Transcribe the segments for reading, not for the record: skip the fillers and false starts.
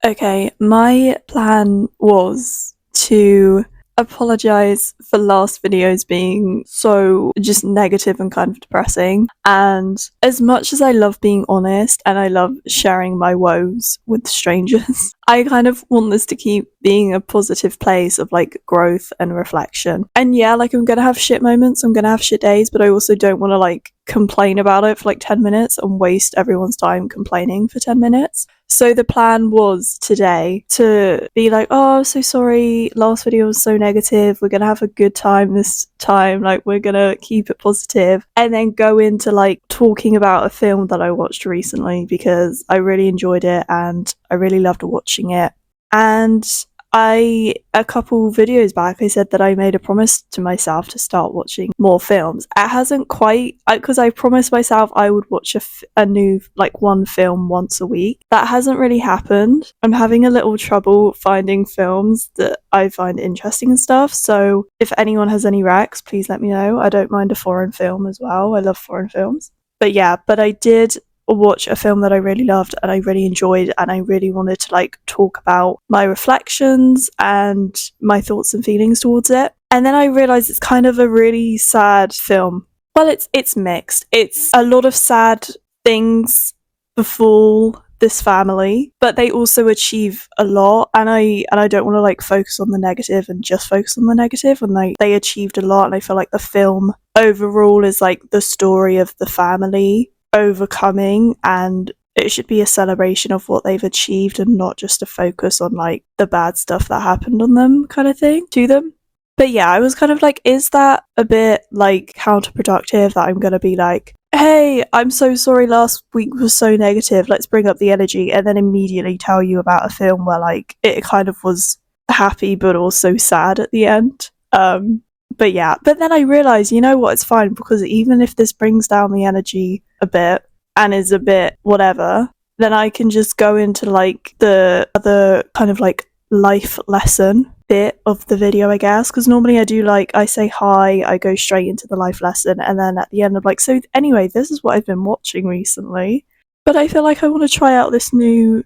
Okay, my plan was to apologize for last videos being so just negative and kind of depressing. And as much as I love being honest and I love sharing my woes with strangers, I kind of want this to keep being a positive place of like growth and reflection. And yeah, like I'm gonna have shit moments, I'm gonna have shit days, but I also don't want to like complain about it for like 10 minutes and waste everyone's time complaining for 10 minutes. So the plan was today to be like, oh, I'm so sorry, last video was so negative, we're gonna have a good time this time, like we're gonna keep it positive, and then go into like talking about a film that I watched recently because I really enjoyed it and I really loved watching it. And a couple videos back, I said that I made a promise to myself to start watching more films. It hasn't quite, because I promised myself I would watch a new, like one film once a week. That hasn't really happened. I'm having a little trouble finding films that I find interesting and stuff. So if anyone has any recs, please let me know. I don't mind a foreign film as well. I love foreign films. But yeah, but I did watch a film that I really loved and I really enjoyed, and I really wanted to like talk about my reflections and my thoughts and feelings towards it. And then I realized it's kind of a really sad film. Well, it's mixed. It's a lot of sad things befall this family, but they also achieve a lot, and I don't want to like focus on the negative and just focus on the negative. And they achieved a lot, and I feel like the film overall is like the story of the family overcoming, and it should be a celebration of what they've achieved and not just a focus on like the bad stuff that happened on them kind of thing to them. But yeah, I was kind of like, is that a bit like counterproductive that I'm gonna be like, hey, I'm so sorry last week was so negative, let's bring up the energy, and then immediately tell you about a film where like it kind of was happy but also sad at the end. But yeah, but then I realised, you know what, it's fine, because even if this brings down the energy a bit and is a bit whatever, then I can just go into like the other kind of like life lesson bit of the video, I guess, because normally I do like, I say hi, I go straight into the life lesson, and then at the end I'm like, so anyway, this is what I've been watching recently. But I feel like I want to try out this new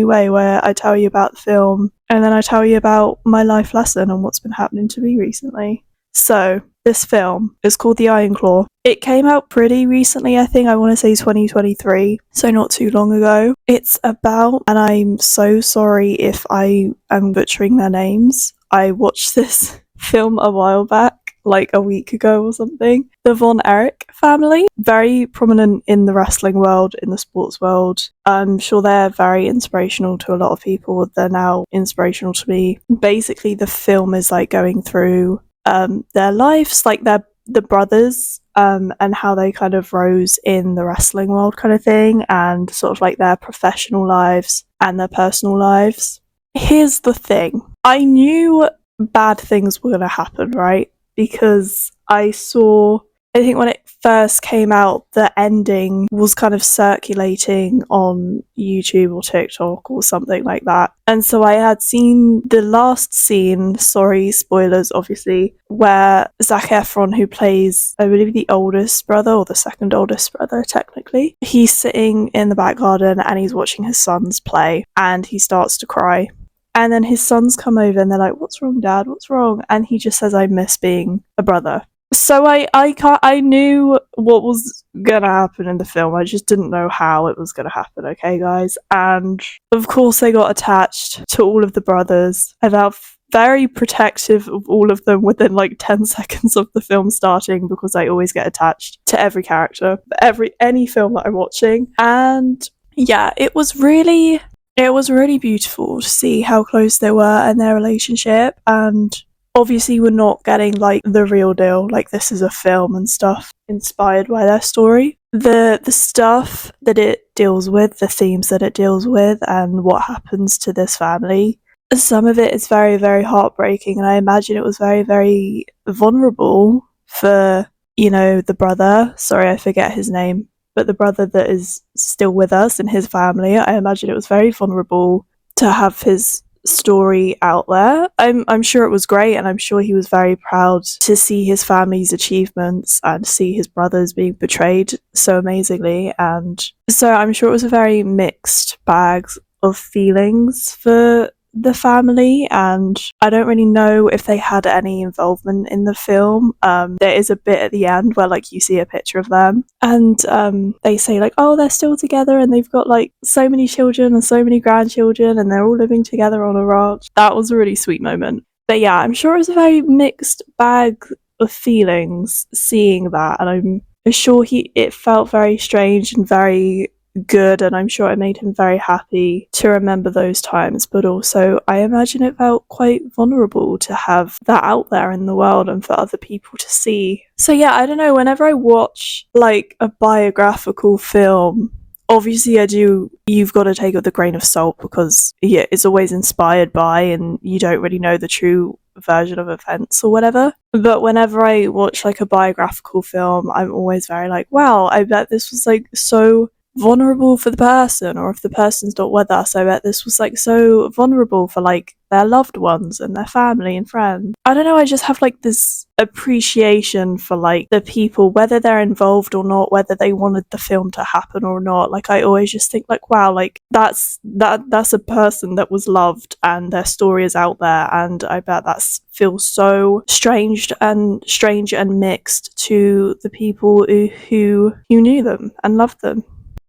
way where I tell you about the film and then I tell you about my life lesson and what's been happening to me recently. So, this film is called The Iron Claw. It came out pretty recently, I think. I want to say 2023, so not too long ago. It's about, and I'm so sorry if I am butchering their names, I watched this film a while back, like a week ago or something. The Von Erich family, very prominent in the wrestling world, in the sports world. I'm sure they're very inspirational to a lot of people. They're now inspirational to me. Basically, the film is like going through their lives, like the brothers, and how they kind of rose in the wrestling world kind of thing, and sort of like their professional lives and their personal lives. Here's the thing. I knew bad things were going to happen, right? Because I think when it first came out, the ending was kind of circulating on YouTube or TikTok or something like that. And so I had seen the last scene, sorry, spoilers obviously, where Zac Efron, who plays, I believe, the oldest brother or the second oldest brother technically, he's sitting in the back garden and he's watching his sons play and he starts to cry. And then his sons come over and they're like, what's wrong, Dad? What's wrong? And he just says, I miss being a brother. So I knew what was gonna happen in the film. I just didn't know how it was gonna happen, okay, guys? And of course they got attached to all of the brothers, and I'm very protective of all of them within like 10 seconds of the film starting, because I always get attached to every character, any film that I'm watching. And yeah, it was really beautiful to see how close they were and their relationship. And obviously we're not getting like the real deal, like this is a film and stuff inspired by their story. The stuff that it deals with, the themes that it deals with, and what happens to this family, some of it is very, very heartbreaking, and I imagine it was very, very vulnerable for, you know, the brother, sorry I forget his name, but the brother that is still with us and his family. I imagine it was very vulnerable to have his story out there. I'm sure it was great, and I'm sure he was very proud to see his family's achievements and see his brothers being portrayed so amazingly. And so I'm sure it was a very mixed bag of feelings for the family, and I don't really know if they had any involvement in the film. There is a bit at the end where like you see a picture of them, and they say like, oh, they're still together and they've got like so many children and so many grandchildren and they're all living together on a ranch. That was a really sweet moment. But yeah, I'm sure it was a very mixed bag of feelings seeing that, and I'm sure it felt very strange and very good, and I'm sure it made him very happy to remember those times, but also I imagine it felt quite vulnerable to have that out there in the world and for other people to see. So yeah, I don't know, whenever I watch like a biographical film, obviously you've got to take it with a grain of salt, because yeah, it's always inspired by, and you don't really know the true version of events or whatever. But whenever I watch like a biographical film, I'm always very like, wow, I bet this was like so vulnerable for the person, or if the person's not with us, I bet this was like so vulnerable for like their loved ones and their family and friends. I don't know, I just have like this appreciation for like the people, whether they're involved or not, whether they wanted the film to happen or not. Like I always just think like, wow, like that's a person that was loved and their story is out there, and I bet that feels so strange and mixed to the people who knew them and loved them.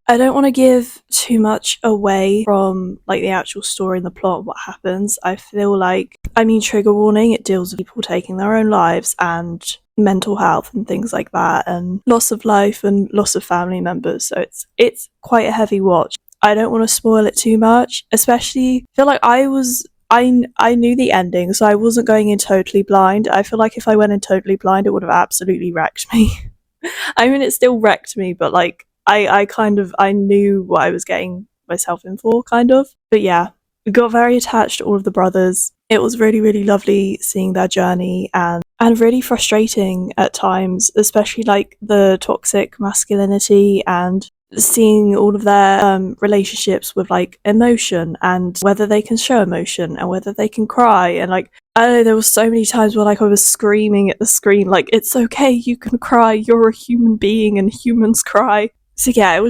I don't want to give too much away from like the actual story and the plot of what happens. I feel like, I mean, trigger warning, it deals with people taking their own lives and mental health and things like that, and loss of life and loss of family members. So it's quite a heavy watch. I don't want to spoil it too much, especially I feel like I knew the ending, so I wasn't going in totally blind. I feel like if I went in totally blind, it would have absolutely wrecked me. I mean, it still wrecked me, but like I knew what I was getting myself in for, kind of. But yeah, we got very attached to all of the brothers. It was really, really lovely seeing their journey, and really frustrating at times, especially like the toxic masculinity and seeing all of their relationships with like emotion and whether they can show emotion and whether they can cry, and like I don't know, there was so many times where like I was screaming at the screen like, it's okay, you can cry, you're a human being and humans cry. So yeah, it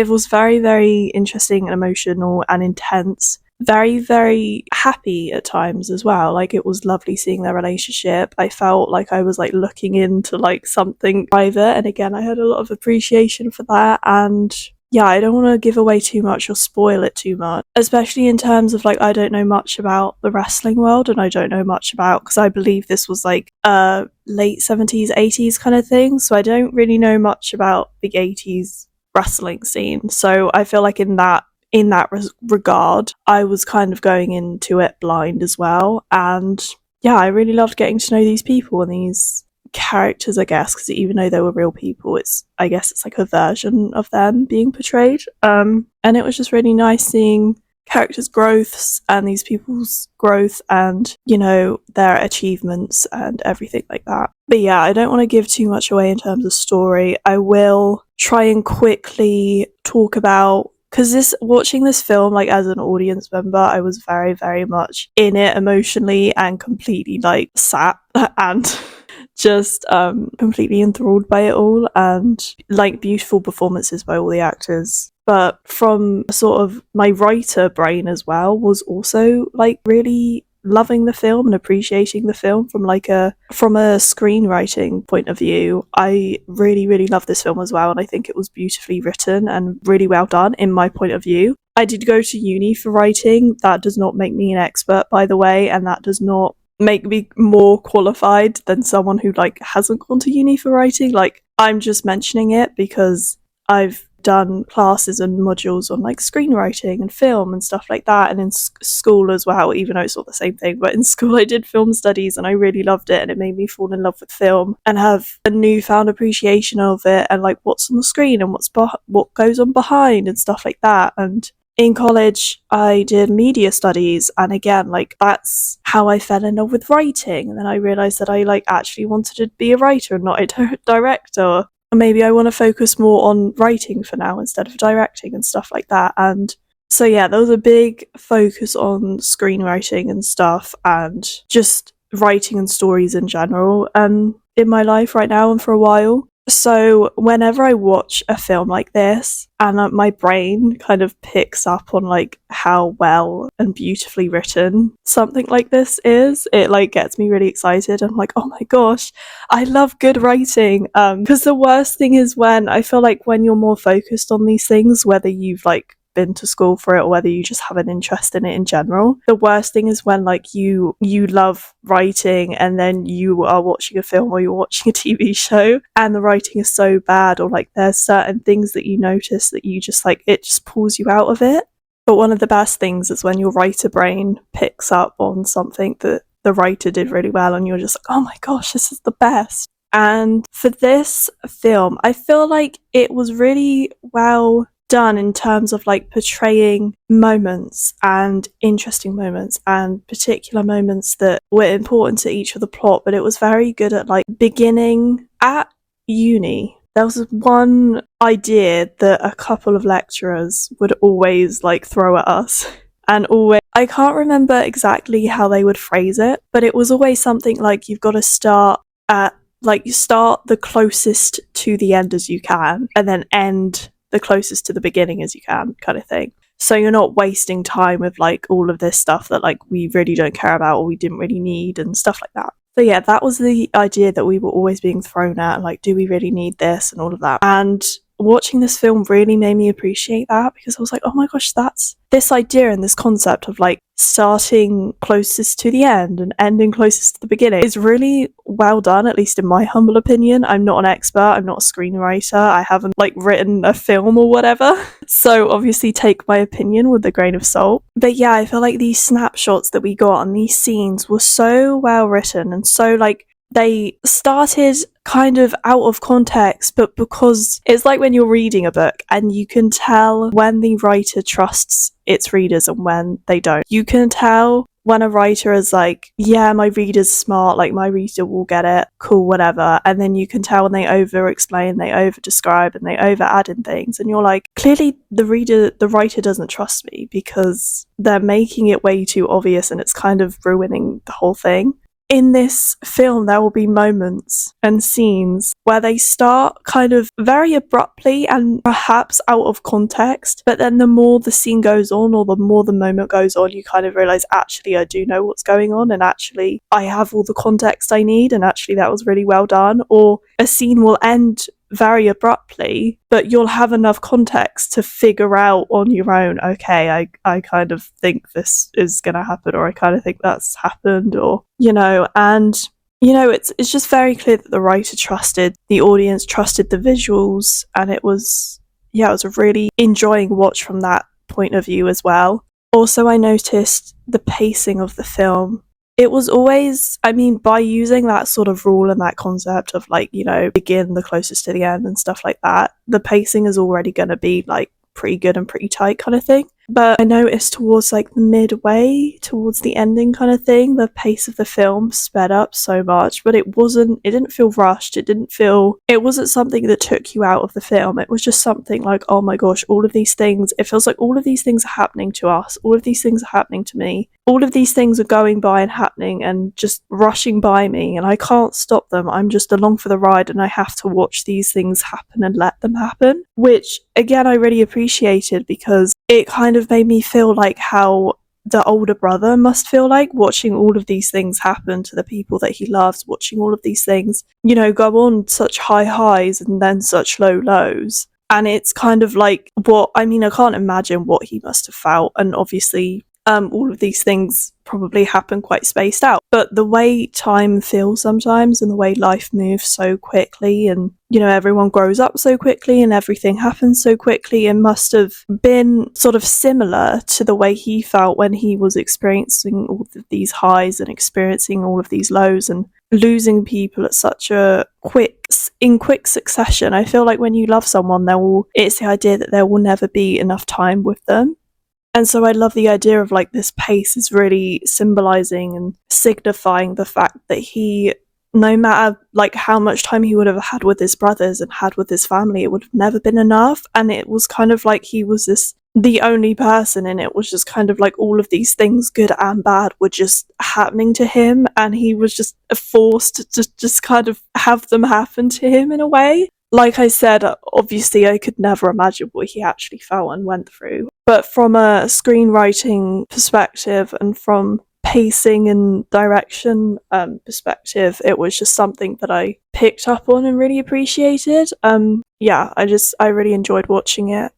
was very, very interesting and emotional and intense. Very, very happy at times as well. Like it was lovely seeing their relationship. I felt like I was like looking into like something private, and again I had a lot of appreciation for that. And yeah, I don't want to give away too much or spoil it too much, especially in terms of like I don't know much about the wrestling world, and I don't know much about, because I believe this was like a late 70s 80s kind of thing, so I don't really know much about the 80s wrestling scene. So I feel like in that regard, I was kind of going into it blind as well. And yeah, I really loved getting to know these people and these characters, I guess, because even though they were real people, I guess it's like a version of them being portrayed. And it was just really nice seeing characters' growths and these people's growth and, you know, their achievements and everything like that. But yeah, I don't want to give too much away in terms of story. I will try and quickly talk about, because watching this film, like as an audience member, I was very, very much in it emotionally and completely like sat and just completely enthralled by it all, and like beautiful performances by all the actors. But from sort of my writer brain as well, was also like really loving the film and appreciating the film from a screenwriting point of view. I really, really love this film as well, and I think it was beautifully written and really well done in my point of view. I did go to uni for writing. That does not make me an expert, by the way, and that does not make me more qualified than someone who like hasn't gone to uni for writing. Like, I'm just mentioning it because I've done classes and modules on like screenwriting and film and stuff like that, and in school as well, even though it's not the same thing. But in school I did film studies and I really loved it, and it made me fall in love with film and have a newfound appreciation of it and like what's on the screen and what goes on behind and stuff like that. And in college I did media studies, and again, like that's how I fell in love with writing. And then I realized that I like actually wanted to be a writer and not a director. Or maybe I want to focus more on writing for now instead of directing and stuff like that. And so yeah, there was a big focus on screenwriting and stuff, and just writing and stories in general in my life right now and for a while. So whenever I watch a film like this, and my brain kind of picks up on like how well and beautifully written something like this is, it like gets me really excited. I'm like, oh my gosh, I love good writing. Because the worst thing is when I feel like when you're more focused on these things, whether you've like been to school for it or whether you just have an interest in it in general, the worst thing is when like you love writing and then you are watching a film or you're watching a TV show and the writing is so bad, or like there's certain things that you notice that you just like, it just pulls you out of it. But one of the best things is when your writer brain picks up on something that the writer did really well and you're just like, oh my gosh, this is the best. And for this film, I feel like it was really well done in terms of like portraying moments and interesting moments and particular moments that were important to each of the plot, but it was very good at like beginning at uni. There was one idea that a couple of lecturers would always like throw at us, and always, I can't remember exactly how they would phrase it, but it was always something like you've got to start at like, you start the closest to the end as you can and then end the closest to the beginning as you can, kind of thing. So you're not wasting time with like all of this stuff that like we really don't care about or we didn't really need and stuff like that. So yeah, that was the idea that we were always being thrown at, like, do we really need this and all of that. And watching this film really made me appreciate that, because I was like, oh my gosh, that's this idea and this concept of like starting closest to the end and ending closest to the beginning is really well done, at least in my humble opinion. I'm not an expert, I'm not a screenwriter, I haven't like written a film or whatever, so obviously take my opinion with a grain of salt. But yeah, I feel like these snapshots that we got and these scenes were so well written and so like they started kind of out of context, but because it's like when you're reading a book and you can tell when the writer trusts its readers and when they don't. You can tell when a writer is like, yeah, my reader's smart, like my reader will get it, cool, whatever. And then you can tell when they over explain, they over describe, and they over add in things. And you're like, clearly the writer doesn't trust me because they're making it way too obvious and it's kind of ruining the whole thing. In this film, there will be moments and scenes where they start kind of very abruptly and perhaps out of context, but then the more the scene goes on or the more the moment goes on, you kind of realise, actually, I do know what's going on and actually I have all the context I need and actually that was really well done. Or a scene will end very abruptly, but you'll have enough context to figure out on your own, okay, I kind of think this is going to happen, or I kind of think that's happened, or, you know, and, you know, it's just very clear that the writer trusted the audience, trusted the visuals, and it was a really enjoying watch from that point of view as well. Also, I noticed the pacing of the film. It was always, I mean, by using that sort of rule and that concept of like, you know, begin the closest to the end and stuff like that, the pacing is already going to be like pretty good and pretty tight kind of thing. But I noticed towards like the midway, towards the ending kind of thing, the pace of the film sped up so much, but it didn't feel rushed. It wasn't something that took you out of the film. It was just something like, oh my gosh, all of these things, it feels like all of these things are happening to us. All of these things are happening to me. All of these things are going by and happening and just rushing by me, and I can't stop them. I'm just along for the ride and I have to watch these things happen and let them happen, which again, I really appreciated because it kind of made me feel like how the older brother must feel like, watching all of these things happen to the people that he loves, watching all of these things, you know, go on such high highs and then such low lows. And it's kind of like I can't imagine what he must have felt. And obviously, all of these things probably happen quite spaced out. But the way time feels sometimes and the way life moves so quickly and, you know, everyone grows up so quickly and everything happens so quickly, it must have been sort of similar to the way he felt when he was experiencing all of these highs and experiencing all of these lows and losing people at such a quick succession. I feel like when you love someone, it's the idea that there will never be enough time with them. And so I love the idea of like this pace is really symbolizing and signifying the fact that he, no matter like how much time he would have had with his brothers and had with his family, it would have never been enough. And it was kind of like he was the only person, and it was just kind of like all of these things, good and bad, were just happening to him, and he was just forced to just kind of have them happen to him in a way. like I said, obviously I could never imagine what he actually felt and went through. But from a screenwriting perspective and from pacing and direction perspective, it was just something that I picked up on and really appreciated. Yeah, I really enjoyed watching it.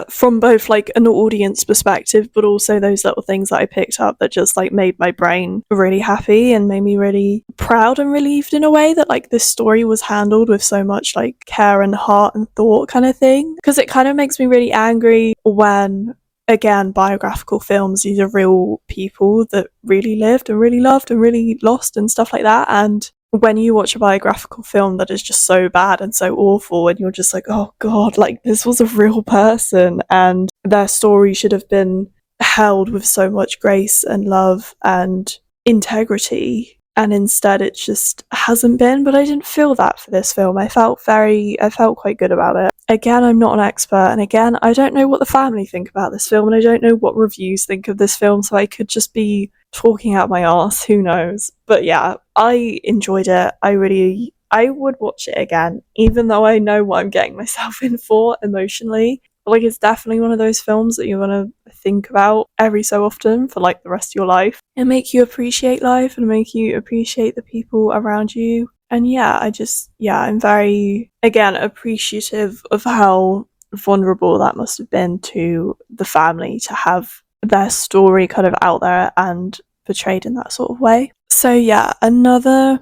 From both like an audience perspective, but also those little things that I picked up that just like made my brain really happy and made me really proud and relieved in a way that like this story was handled with so much like care and heart and thought kind of thing. Because it kind of makes me really angry when, again, biographical films, these are real people that really lived and really loved and really lost and stuff like that, and when you watch a biographical film that is just so bad and so awful and you're just like, oh god, like this was a real person and their story should have been held with so much grace and love and integrity, and instead it just hasn't been. But I didn't feel that for this film. I felt quite good about it. Again, I'm not an expert, and again, I don't know what the family think about this film, and I don't know what reviews think of this film, so I could just be talking out my arse, who knows. But yeah, I enjoyed it. I would watch it again, even though I know what I'm getting myself in for emotionally. Like, it's definitely one of those films that you're gonna think about every so often for like the rest of your life, and make you appreciate life and make you appreciate the people around you. And yeah, I'm very, again, appreciative of how vulnerable that must have been to the family to have their story kind of out there and portrayed in that sort of way. So yeah, another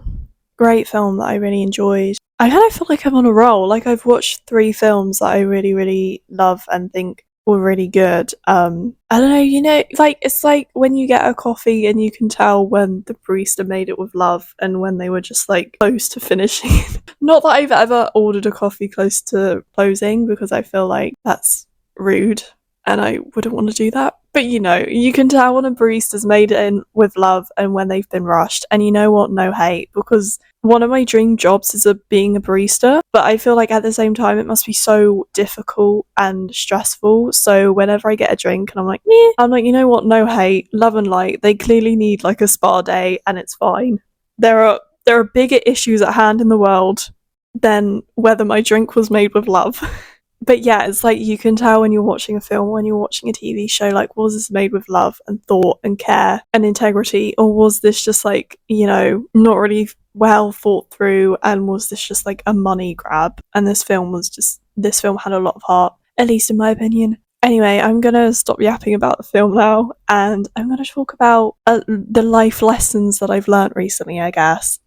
great film that I really enjoyed. I kind of feel like I'm on a roll. Like, I've watched 3 films that I really, really love and think were really good. I don't know, like, it's like when you get a coffee and you can tell when the barista made it with love and when they were just like close to finishing. Not that I've ever ordered a coffee close to closing, because I feel like that's rude and I wouldn't want to do that. But you can tell when a barista's made it in with love and when they've been rushed. And you know what? No hate, because one of my dream jobs is being a barista, but I feel like at the same time it must be so difficult and stressful. So whenever I get a drink and I'm like, meh, I'm like, you know what? No hate, love and light. They clearly need like a spa day, and it's fine. There are bigger issues at hand in the world than whether my drink was made with love. But yeah, it's like you can tell when you're watching a film, when you're watching a TV show, like, was this made with love and thought and care and integrity, or was this just like, not really well thought through, and was this just like a money grab? And this film had a lot of heart, at least in my opinion. Anyway, I'm gonna stop yapping about the film now, and I'm gonna talk about the life lessons that I've learnt recently, I guess.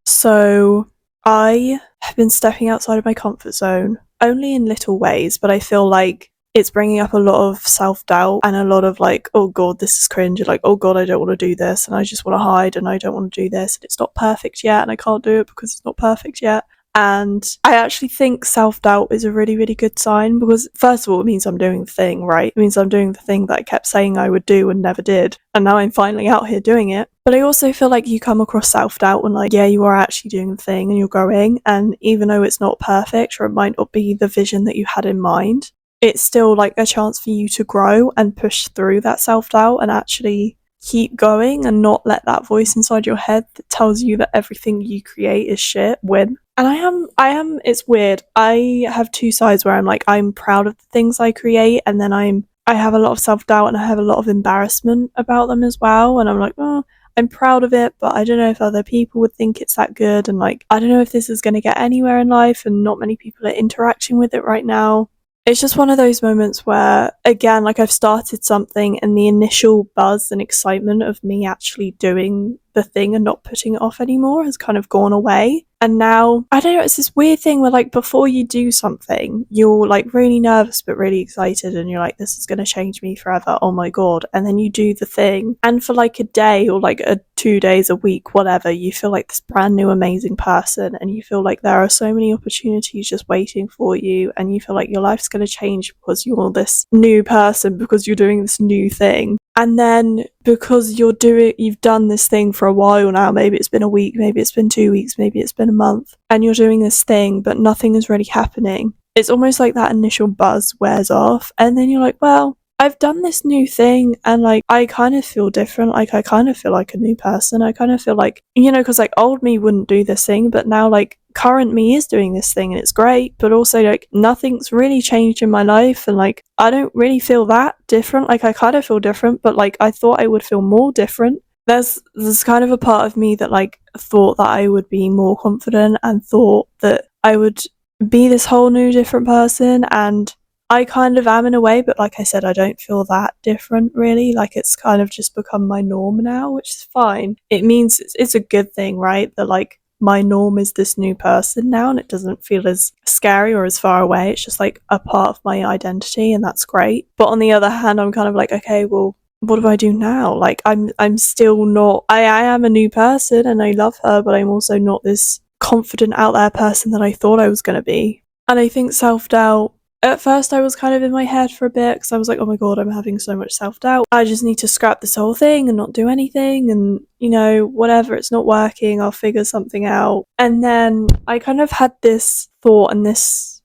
So I have been stepping outside of my comfort zone, only in little ways, but I feel like it's bringing up a lot of self-doubt and a lot of like, oh god, this is cringe, and like, oh god, I don't want to do this, and I just want to hide, and I don't want to do this, and it's not perfect yet, and I can't do it because it's not perfect yet. And I actually think self-doubt is a really, really good sign, because first of all, it means I'm doing the thing, right? It means I'm doing the thing that I kept saying I would do and never did, and now I'm finally out here doing it. But I also feel like you come across self-doubt when, like, yeah, you are actually doing the thing and you're growing, and even though it's not perfect or it might not be the vision that you had in mind, it's still like a chance for you to grow and push through that self-doubt and actually keep going and not let that voice inside your head that tells you that everything you create is shit win. And it's weird. I have 2 sides where I'm like, I'm proud of the things I create, and then I have a lot of self-doubt and I have a lot of embarrassment about them as well, and I'm like, oh, I'm proud of it, but I don't know if other people would think it's that good, and like, I don't know if this is going to get anywhere in life, and not many people are interacting with it right now. It's just one of those moments where, again, like, I've started something and the initial buzz and excitement of me actually doing the thing and not putting it off anymore has kind of gone away. And now, I don't know, it's this weird thing where, like, before you do something, you're, like, really nervous but really excited, and you're like, this is going to change me forever, oh my god. And then you do the thing, and for, like, a day or, like, 2 days, a week, whatever, you feel like this brand new amazing person, and you feel like there are so many opportunities just waiting for you, and you feel like your life's going to change because you're this new person, because you're doing this new thing. And then, because you've done this thing for a while now, maybe it's been a week, maybe it's been 2 weeks, maybe it's been a month, and you're doing this thing, but nothing is really happening. It's almost like that initial buzz wears off, and then you're like, well, I've done this new thing, and like, I kind of feel different, like, I kind of feel like a new person, I kind of feel like, because like, old me wouldn't do this thing, but now, like, current me is doing this thing and it's great, but also like nothing's really changed in my life, and like I don't really feel that different. Like I kind of feel different, but like I thought I would feel more different. There's kind of a part of me that like thought that I would be more confident and thought that I would be this whole new different person, and I kind of am in a way, but like I said, I don't feel that different really. Like it's kind of just become my norm now, which is fine. It means it's a good thing, right? That like my norm is this new person now, and it doesn't feel as scary or as far away. It's just like a part of my identity, and that's great. But on the other hand, I'm kind of like, okay, well, what do I do now? Like I'm still not, I am a new person and I love her, but I'm also not this confident out there person that I thought I was going to be. And I think self-doubt, at first I was kind of in my head for a bit because I was like, oh my god, I'm having so much self-doubt. I just need to scrap this whole thing and not do anything, and you know, whatever, it's not working, I'll figure something out. And then I kind of had this thought and this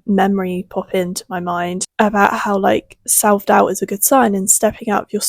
memory pop into my mind about how like self-doubt is a good sign, and stepping out of your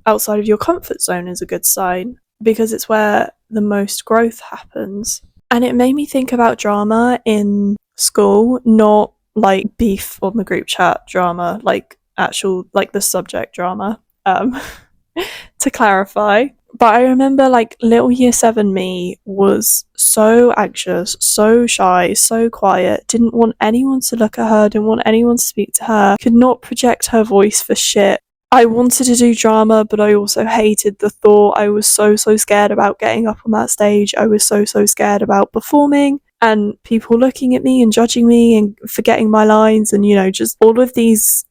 outside of your comfort zone is a good sign, because it's where the most growth happens. And it made me think about drama in school, not like beef on the group chat drama, like actual like the subject drama, to clarify. But I remember like little year 7 me was so anxious, so shy, so quiet, didn't want anyone to look at her, didn't want anyone to speak to her, could not project her voice for shit. I wanted to do drama, but I also hated the thought. I was so scared about getting up on that stage. I was so scared about performing and people looking at me and judging me and forgetting my lines, and you know, just all of these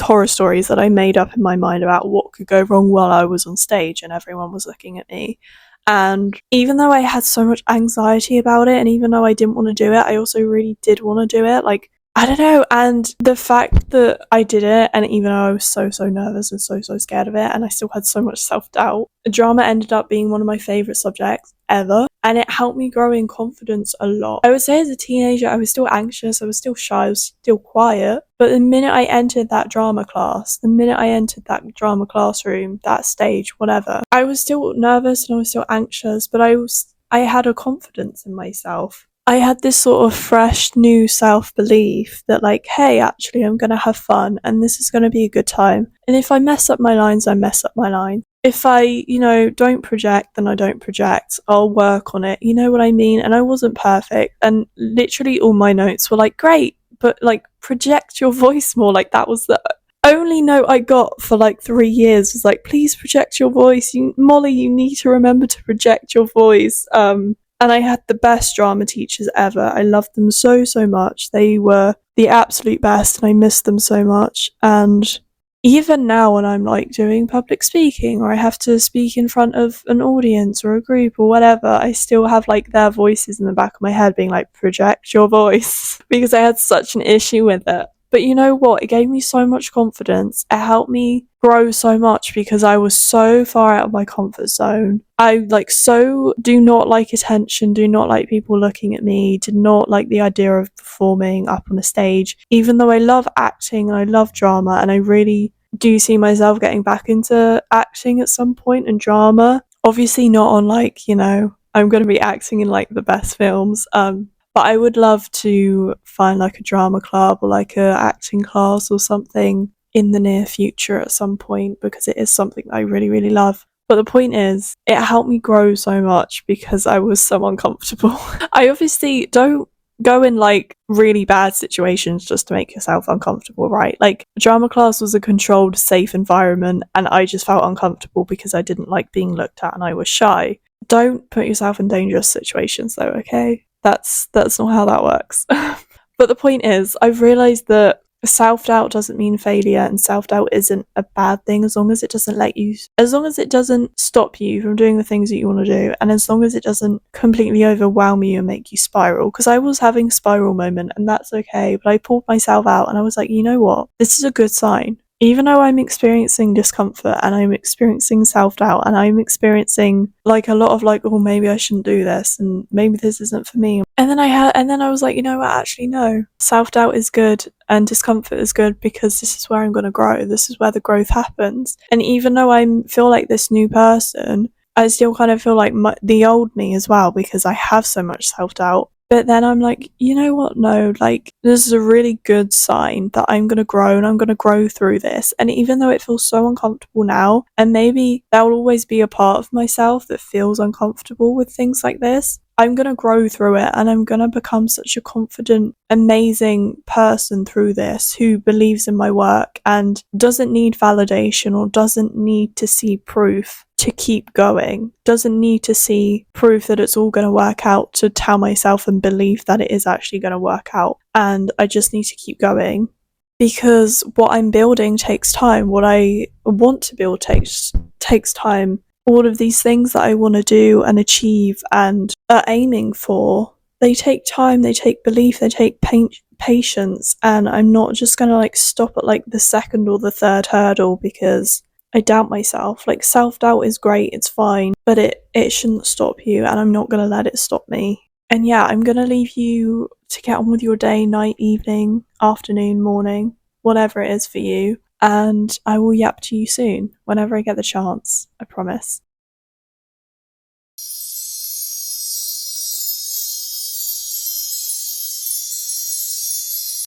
horror stories that I made up in my mind about what could go wrong while I was on stage and everyone was looking at me. And even though I had so much anxiety about it, and even though I didn't want to do it, I also really did want to do it. Like, I don't know. And the fact that I did it, and even though I was so nervous and so scared of it, and I still had so much self-doubt, drama ended up being one of my favourite subjects ever, and it helped me grow in confidence a lot. I would say as a teenager I was still anxious, I was still shy, I was still quiet, but the minute I entered that drama class, the minute I entered that drama classroom, that stage, whatever, I was still nervous and I was still anxious, but I had a confidence in myself. I had this sort of fresh new self-belief that like, hey, actually I'm going to have fun and this is going to be a good time. And if I mess up my lines, I mess up my line. If I, you know, don't project, then I don't project. I'll work on it. You know what I mean? And I wasn't perfect. And literally all my notes were like, great, but like project your voice more. Like that was the only note I got for like 3 years was like, please project your voice. Molly, you need to remember to project your voice. And I had the best drama teachers ever. I loved them so much. They were the absolute best and I missed them so much. And even now when I'm like doing public speaking or I have to speak in front of an audience or a group or whatever, I still have like their voices in the back of my head being like, project your voice, because I had such an issue with it. But you know what? It gave me so much confidence. It helped me grow so much because I was so far out of my comfort zone. I do not like attention, do not like people looking at me, did not like the idea of performing up on a stage, even though I love acting and I love drama and I really do see myself getting back into acting at some point and drama. Obviously not on like, you know, I'm going to be acting in like the best films. But I would love to find like a drama club or like a acting class or something in the near future at some point, because it is something that I really love. But the point is, it helped me grow so much because I was so uncomfortable. I obviously don't go in like really bad situations just to make yourself uncomfortable, right? Like drama class was a controlled, safe environment and I just felt uncomfortable because I didn't like being looked at and I was shy. Don't put yourself in dangerous situations though, okay? That's not how that works. But the point is, I've realised that self-doubt doesn't mean failure, and self-doubt isn't a bad thing as long as it doesn't stop you from doing the things that you want to do, and as long as it doesn't completely overwhelm you and make you spiral. Because I was having a spiral moment and that's okay, but I pulled myself out and I was like, you know what, this is a good sign. Even though I'm experiencing discomfort and I'm experiencing self-doubt and I'm experiencing like a lot of like, oh, maybe I shouldn't do this and maybe this isn't for me. And then I was like, you know what, actually no. Self-doubt is good and discomfort is good because this is where I'm going to grow. This is where the growth happens. And even though I feel like this new person, I still kind of feel like the old me as well, because I have so much self-doubt. But then I'm like, you know what? No, like, this is a really good sign that I'm gonna grow and I'm gonna grow through this. And even though it feels so uncomfortable now, and maybe there will always be a part of myself that feels uncomfortable with things like this, I'm gonna grow through it and I'm gonna become such a confident, amazing person through this who believes in my work and doesn't need validation or doesn't need to see proof to keep going, doesn't need to see proof that it's all going to work out to tell myself and believe that it is actually going to work out. And I just need to keep going because what I'm building takes time. What I want to build takes time. All of these things that I want to do and achieve and are aiming for, they take time, they take belief, they take patience, and I'm not just going to like stop at like the second or the third hurdle because I doubt myself. Like, self-doubt is great, it's fine, but it shouldn't stop you, and I'm not gonna let it stop me. And yeah, I'm gonna leave you to get on with your day, night, evening, afternoon, morning, whatever it is for you, and I will yap to you soon, whenever I get the chance, I promise.